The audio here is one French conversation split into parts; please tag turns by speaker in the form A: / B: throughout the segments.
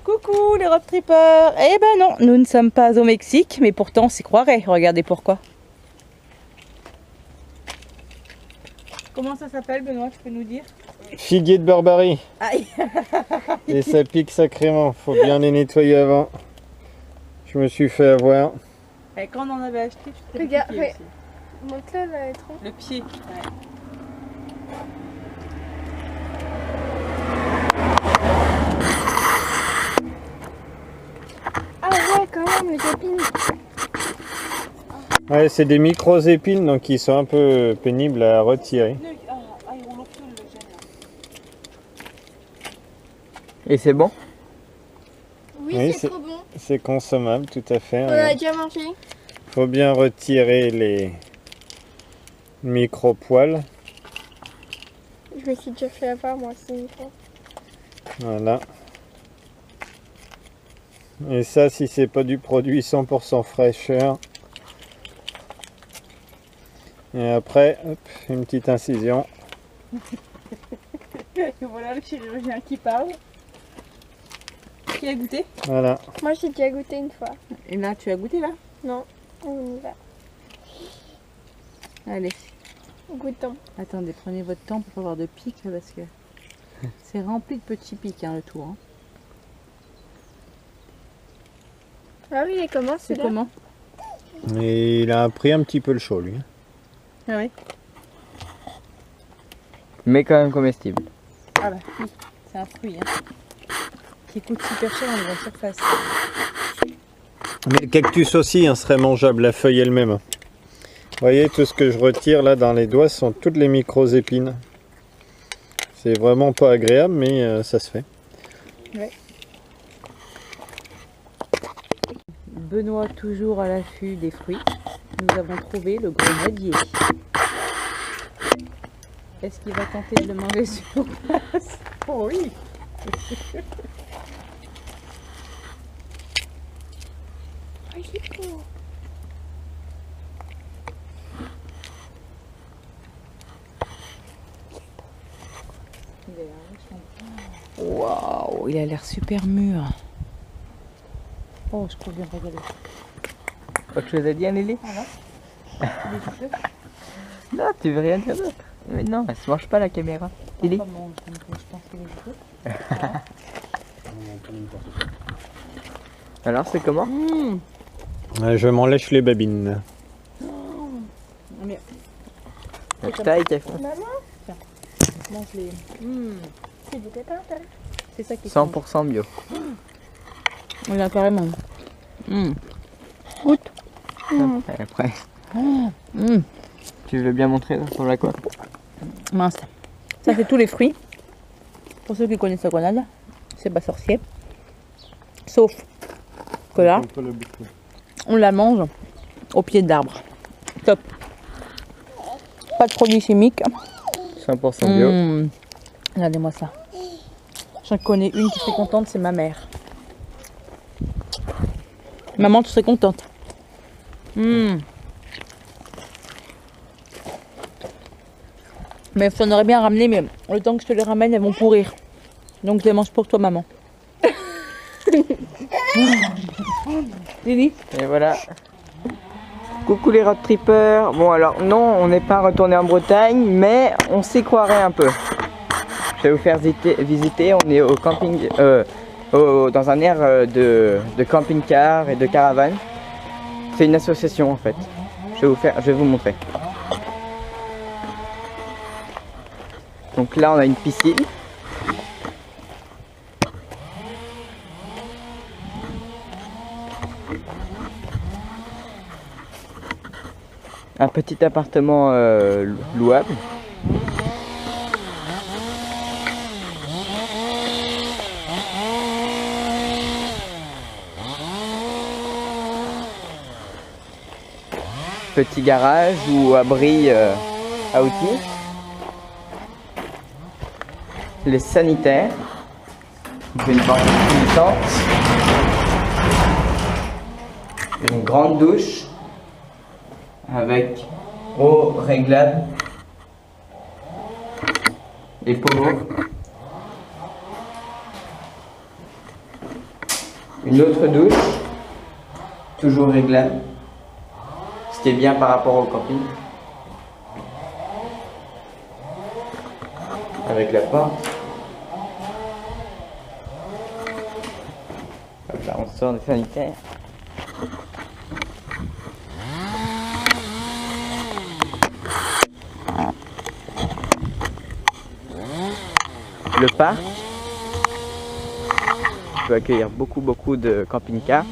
A: Coucou les road trippers. Eh ben non, nous ne sommes pas au Mexique, mais pourtant on s'y croirait. Regardez pourquoi. Comment ça s'appelle, Benoît, tu peux nous dire?
B: Figuier de Barbarie.
A: Aïe.
B: Et ça pique sacrément, faut bien les nettoyer avant. Je me suis fait avoir.
A: Et quand on en avait acheté, tu t'es
C: Regarde,
A: piqué
C: ouais.
A: aussi.
C: Donc là, elle est trop.
A: Le pied. Ouais.
C: Ah ouais, quand même, les épines.
B: Ouais, c'est des micros épines, donc ils sont un peu pénibles à retirer.
D: Et c'est bon?
C: Oui, c'est trop bon.
B: C'est consommable, tout à fait.
C: On a déjà mangé.
B: Faut bien retirer les micro-poils.
C: Je me suis déjà fait avoir, moi aussi, une fois.
B: Voilà. Et ça, si c'est pas du produit 100% fraîcheur. Et après, hop, une petite incision.
A: Et voilà le chirurgien qui parle. Qui a goûté?
B: Voilà.
C: Moi, j'ai déjà goûté une fois.
A: Et là, tu as goûté là?
C: Non, on y va.
A: Allez.
C: Goûtons.
A: Attendez, prenez votre temps pour pas avoir de pics parce que c'est rempli de petits pics le tout. Hein.
C: Ah oui, et comment
A: C'est
C: là
A: comment?
B: Et il a pris un petit peu le chaud, lui.
A: Ah oui.
D: Mais quand même comestible.
A: Ah bah oui, c'est un fruit qui coûte super cher en grande surface.
B: Mais le cactus aussi serait mangeable, la feuille elle-même. Vous voyez, tout ce que je retire là dans les doigts sont toutes les micro-épines. C'est vraiment pas agréable, mais ça se fait.
A: Ouais. Benoît toujours à l'affût des fruits. Nous avons trouvé le grenadier. Est-ce qu'il va tenter de le manger sur place? Oh oui.
C: Oh, il est beau.
A: Waouh, il a l'air super mûr. Oh, je peux bien regarder.
D: Autre chose à dire, Lily? Non, tu veux rien dire d'autre. Mais non, elle se mange pas la caméra. Lily?
A: Je pense qu'il est goûté.
D: Alors, c'est comment?
B: Je m'en lèche les babines.
A: Mais
D: La taille qu'elle fait.
C: Maman,
A: mange les.
C: c'est du pépin, ça.
A: C'est ça qui est
D: 100% bio.
A: On a carrément. Goûte.
D: Et après, tu veux bien montrer sur la quoi?
A: Mince. Ça c'est tous les fruits. Pour ceux qui connaissent la grenade, c'est pas sorcier. Sauf que là, on la mange au pied d'arbre. Top. Pas de produits chimiques.
D: 100% bio.
A: Regardez-moi ça. J'en connais une qui serait contente, c'est ma mère. Maman, tu serais contente. Mais je t'en aurais bien ramené, mais le temps que je te les ramène, elles vont pourrir. Donc je les mange pour toi, maman. Lily?
D: Et voilà. Coucou les road trippers. Bon alors non, on n'est pas retourné en Bretagne, mais on s'y croirait un peu. Je vais vous faire visiter. On est au camping, dans un aire de camping-car et de caravane. C'est une association en fait. Je vais vous montrer. Donc là on a une piscine. Un petit appartement louable. Petit garage ou abri à outils. Les sanitaires. Une porte puissante. Une grande douche avec eau réglable et pommeau. Une autre douche, toujours réglable, ce qui est bien par rapport au camping. Avec la porte. Là, on sort des sanitaires. Le parc peut accueillir beaucoup de camping-cars.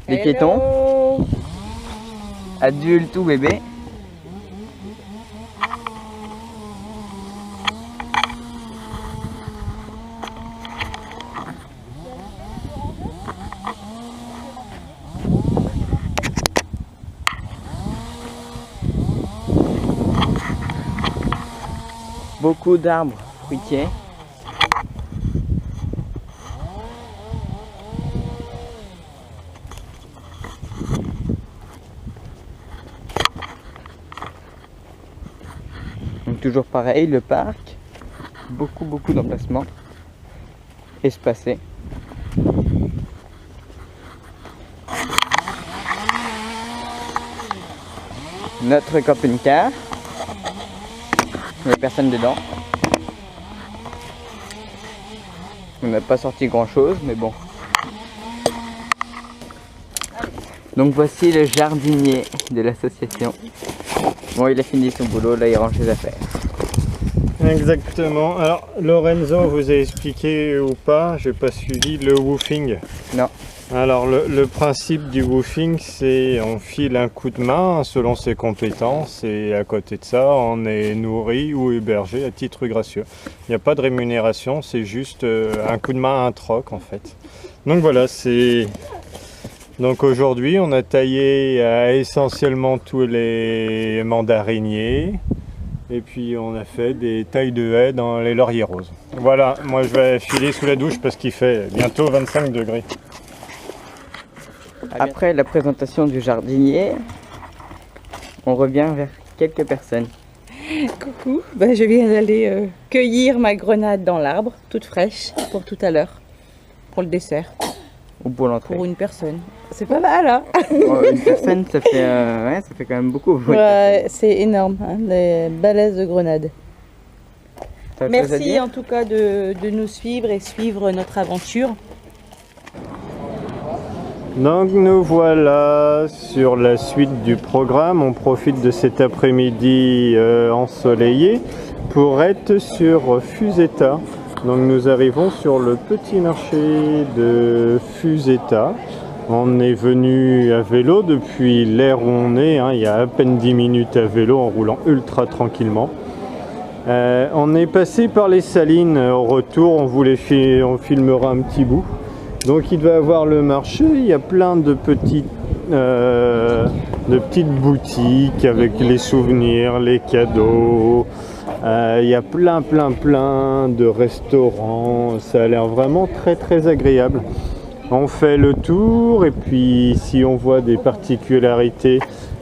D: Les piétons, adultes ou bébés. Beaucoup d'arbres fruitiers. Donc toujours pareil, le parc, beaucoup d'emplacements espacés. Notre camping-car. Il n'y a personne dedans. On n'a pas sorti grand chose, mais bon. Donc voici le jardinier de l'association. Bon, il a fini son boulot, là il range ses affaires.
B: Exactement. Alors Lorenzo vous a expliqué ou pas, j'ai pas suivi le woofing.
D: Non.
B: Alors le principe du woofing, c'est on file un coup de main selon ses compétences et à côté de ça on est nourri ou hébergé à titre gracieux. Il n'y a pas de rémunération, c'est juste un coup de main, un troc en fait. Donc voilà, c'est... Donc aujourd'hui on a taillé essentiellement tous les mandariniers et puis on a fait des tailles de haies dans les lauriers roses. Voilà, moi je vais filer sous la douche parce qu'il fait bientôt 25 degrés.
D: Après la présentation du jardinier, on revient vers quelques personnes.
A: Coucou, je viens d'aller cueillir ma grenade dans l'arbre, toute fraîche, pour tout à l'heure, pour le dessert.
D: Ou pour l'entrée.
A: Pour une personne. C'est pas mal, hein?
D: Oh, une personne, ça fait, ouais, ça fait quand même beaucoup.
A: Ouais, c'est énorme, hein, les balaises de grenade. Merci en tout cas de nous suivre et suivre notre aventure.
B: Donc nous voilà sur la suite du programme. On profite de cet après-midi ensoleillé pour être sur Fusetta. Donc nous arrivons sur le petit marché de Fusetta. On est venu à vélo depuis l'aire où on est, hein, il y a à peine 10 minutes à vélo en roulant ultra tranquillement. On est passé par les Salines au retour, on filmera un petit bout. Donc il va avoir le marché, il y a plein de petites boutiques avec les souvenirs, les cadeaux. Il y a plein de restaurants, ça a l'air vraiment très agréable. On fait le tour et puis si on voit des particularités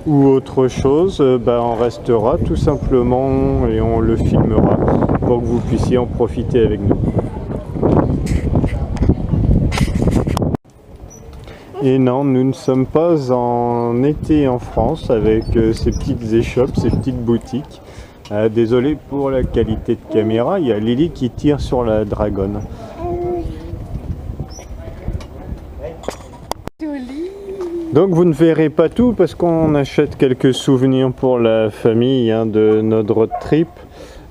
B: ou autre chose, on restera tout simplement et on le filmera pour que vous puissiez en profiter avec nous. Et non, nous ne sommes pas en été en France avec ces petites échoppes, ces petites boutiques. Désolé pour la qualité de caméra, il y a Lily qui tire sur la dragonne. Donc vous ne verrez pas tout parce qu'on achète quelques souvenirs pour la famille de notre road trip.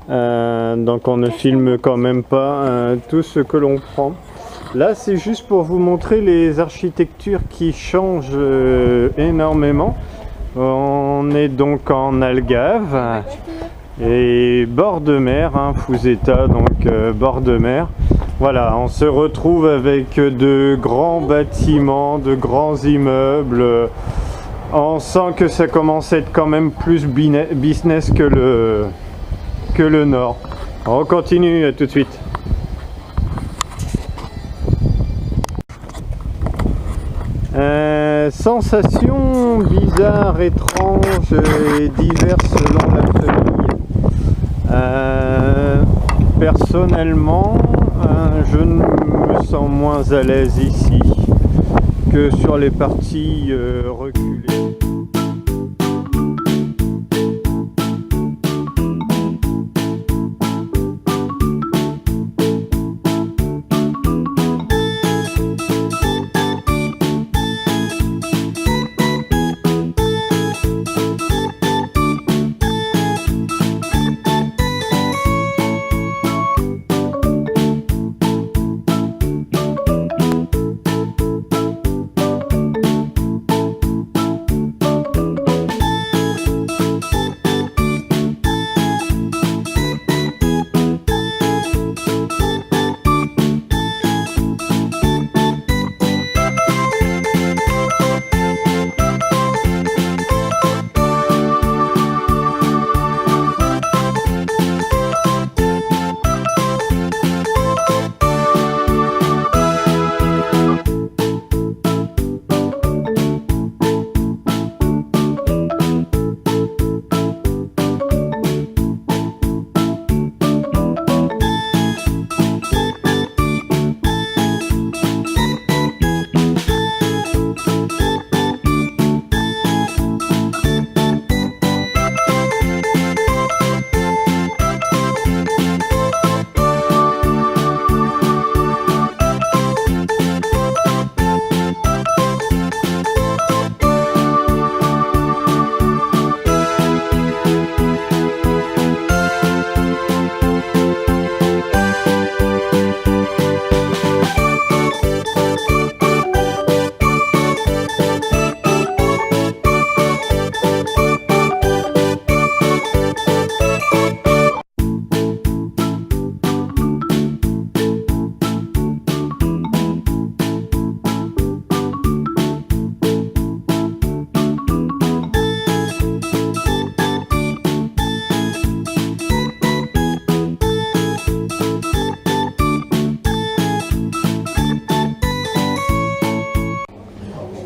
B: Donc on ne filme quand même pas tout ce que l'on prend. Là c'est juste pour vous montrer les architectures qui changent énormément. On est donc en Algarve et bord de mer, Fusetta, donc bord de mer. Voilà, on se retrouve avec de grands bâtiments, de grands immeubles. On sent que ça commence à être quand même plus business que le nord. On continue, à tout de suite. Sensations bizarres, étranges et diverses selon la famille. Personnellement, je me sens moins à l'aise ici que sur les parties reculées.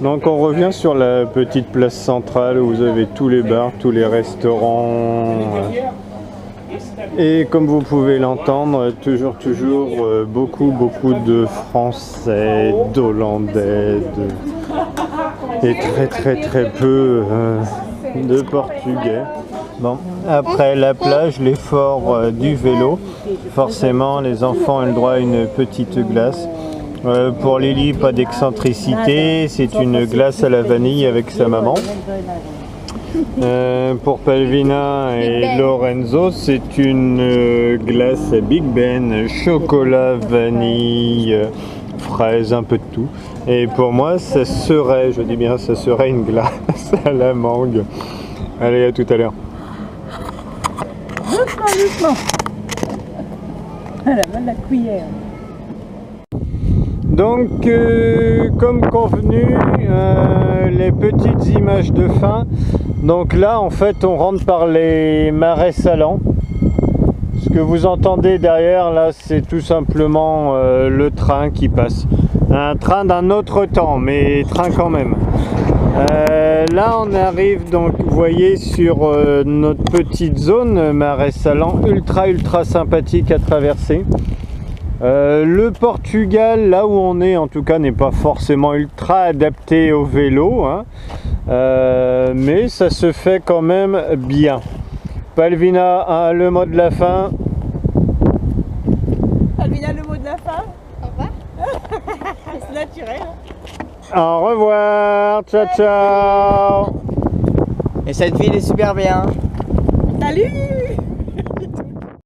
B: Donc on revient sur la petite place centrale où vous avez tous les bars, tous les restaurants. Et comme vous pouvez l'entendre, toujours beaucoup de Français, d'Hollandais et très peu de Portugais. Bon, après la plage, l'effort du vélo, forcément les enfants ont le droit à une petite glace. Pour Lily, pas d'excentricité, c'est une glace à la vanille avec sa maman. Pour Palvina et Lorenzo, c'est une glace à Big Ben, chocolat, vanille, fraise, un peu de tout. Et pour moi, ça serait, je dis bien, ça serait une glace à la mangue. Allez, à tout à l'heure.
A: Doucement. Elle a mal la cuillère.
B: Donc, comme convenu, les petites images de fin. Donc là, en fait, on rentre par les marais salants. Ce que vous entendez derrière, là, c'est tout simplement le train qui passe. Un train d'un autre temps, mais train quand même. Là, on arrive donc, vous voyez, sur notre petite zone, marais salants, ultra sympathique à traverser. Le Portugal, là où on est en tout cas, n'est pas forcément ultra adapté au vélo, hein, mais ça se fait quand même bien. Palvina, le mot de la fin.
A: Palvina, le mot de la fin.
C: Au revoir.
A: C'est naturel.
B: Au revoir, ciao.
D: Et cette ville est super bien.
A: Salut.